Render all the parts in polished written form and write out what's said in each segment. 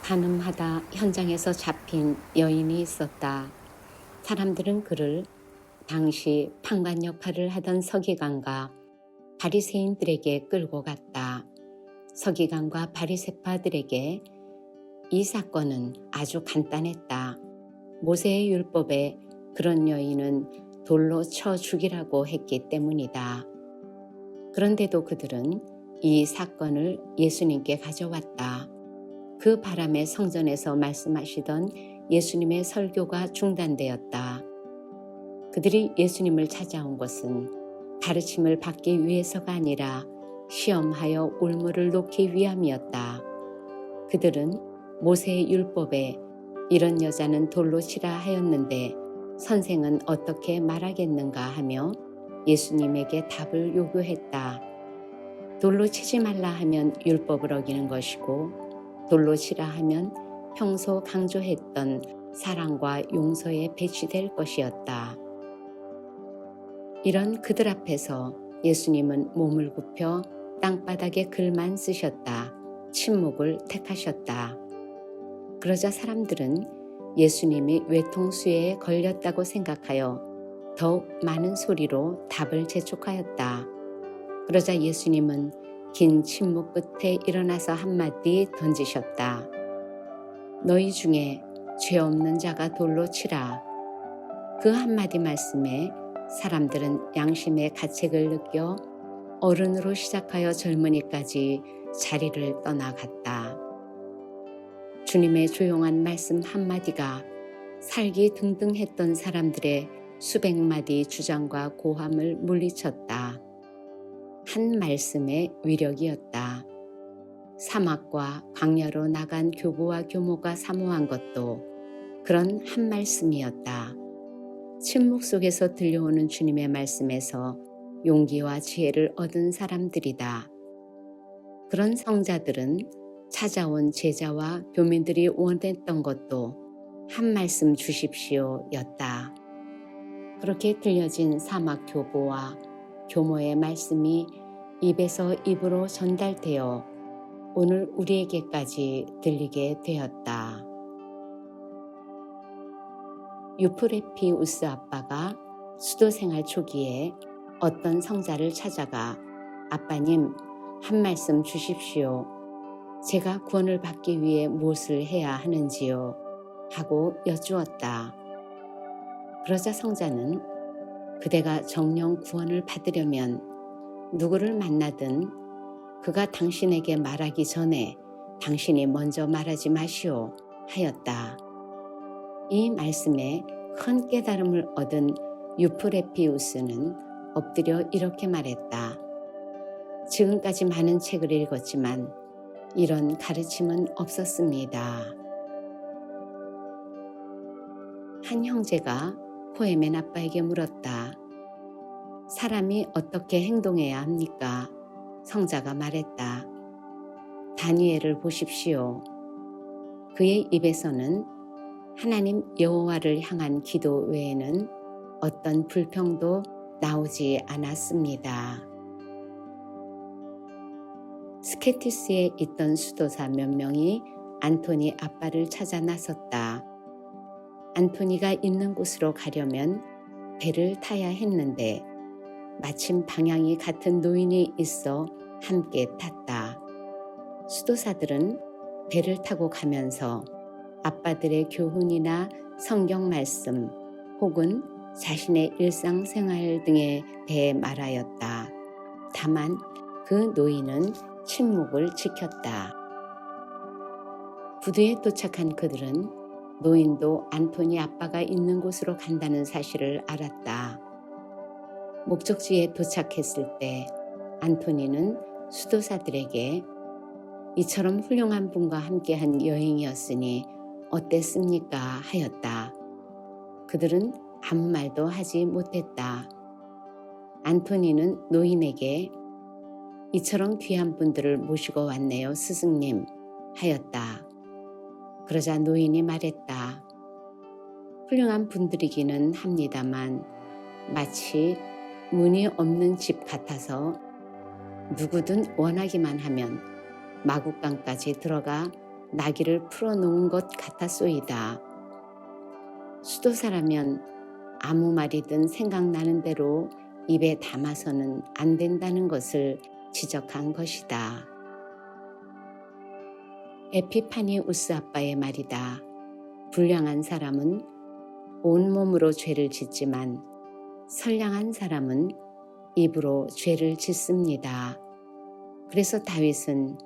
가늠하다 현장에서 잡힌 여인이 있었다. 사람들은 그를 당시 판관 역할을 하던 서기관과 바리새인들에게 끌고 갔다. 서기관과 바리새파들에게 이 사건은 아주 간단했다. 모세의 율법에 그런 여인은 돌로 쳐 죽이라고 했기 때문이다. 그런데도 그들은 이 사건을 예수님께 가져왔다. 그 바람에 성전에서 말씀하시던 예수님의 설교가 중단되었다. 그들이 예수님을 찾아온 것은 가르침을 받기 위해서가 아니라 시험하여 올무를 놓기 위함이었다. 그들은 모세의 율법에 이런 여자는 돌로 치라 하였는데 선생은 어떻게 말하겠는가 하며 예수님에게 답을 요구했다. 돌로 치지 말라 하면 율법을 어기는 것이고 돌로 치라 하면 평소 강조했던 사랑과 용서에 배치될 것이었다. 이런 그들 앞에서 예수님은 몸을 굽혀 땅바닥에 글만 쓰셨다. 침묵을 택하셨다. 그러자 사람들은 예수님이 외통수에 걸렸다고 생각하여 더욱 많은 소리로 답을 재촉하였다. 그러자 예수님은 긴 침묵 끝에 일어나서 한마디 던지셨다. 너희 중에 죄 없는 자가 돌로 치라. 그 한마디 말씀에 사람들은 양심의 가책을 느껴 어른으로 시작하여 젊은이까지 자리를 떠나갔다. 주님의 조용한 말씀 한마디가 살기 등등했던 사람들의 수백 마디 주장과 고함을 물리쳤다. 한 말씀의 위력이었다. 사막과 광야로 나간 교부와 교모가 사모한 것도 그런 한 말씀이었다. 침묵 속에서 들려오는 주님의 말씀에서 용기와 지혜를 얻은 사람들이다. 그런 성자들은 찾아온 제자와 교민들이 원했던 것도 한 말씀 주십시오 였다. 그렇게 들려진 사막 교부와 교모의 말씀이 입에서 입으로 전달되어 오늘 우리에게까지 들리게 되었다. 유프레피우스 아빠가 수도생활 초기에 어떤 성자를 찾아가 아빠님 한 말씀 주십시오. 제가 구원을 받기 위해 무엇을 해야 하는지요? 하고 여쭈었다. 그러자 성자는 그대가 정령 구원을 받으려면 누구를 만나든 그가 당신에게 말하기 전에 당신이 먼저 말하지 마시오 하였다. 이 말씀에 큰 깨달음을 얻은 유프레피우스는 엎드려 이렇게 말했다. 지금까지 많은 책을 읽었지만 이런 가르침은 없었습니다. 한 형제가 포에멘 아빠에게 물었다. 사람이 어떻게 행동해야 합니까? 성자가 말했다. 다니엘을 보십시오. 그의 입에서는 하나님 여호와를 향한 기도 외에는 어떤 불평도 나오지 않았습니다. 스케티스에 있던 수도사 몇 명이 안토니 아빠를 찾아 나섰다. 안토니가 있는 곳으로 가려면 배를 타야 했는데 마침 방향이 같은 노인이 있어 함께 탔다. 수도사들은 배를 타고 가면서 아빠들의 교훈이나 성경 말씀 혹은 자신의 일상생활 등에 대해 말하였다. 다만 그 노인은 침묵을 지켰다. 부두에 도착한 그들은 노인도 안토니 아빠가 있는 곳으로 간다는 사실을 알았다. 목적지에 도착했을 때 안토니는 수도사들에게 이처럼 훌륭한 분과 함께한 여행이었으니 어땠습니까? 하였다. 그들은 아무 말도 하지 못했다. 안토니는 노인에게 이처럼 귀한 분들을 모시고 왔네요, 스승님 하였다. 그러자 노인이 말했다. 훌륭한 분들이기는 합니다만 마치 문이 없는 집 같아서 누구든 원하기만 하면 마구간까지 들어가 나귀를 풀어놓은 것 같았소이다. 수도사라면 아무 말이든 생각나는 대로 입에 담아서는 안 된다는 것을 지적한 것이다. 에피파니우스 아빠의 말이다. 불량한 사람은 온몸으로 죄를 짓지만 선량한 사람은 입으로 죄를 짓습니다. 그래서 다윗은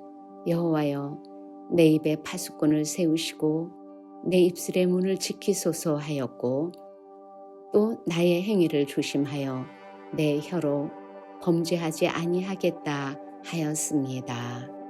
여호와여 내 입에 파수꾼을 세우시고 내 입술의 문을 지키소서 하였고 또 나의 행위를 조심하여 내 혀로 범죄하지 아니하겠다 하였습니다.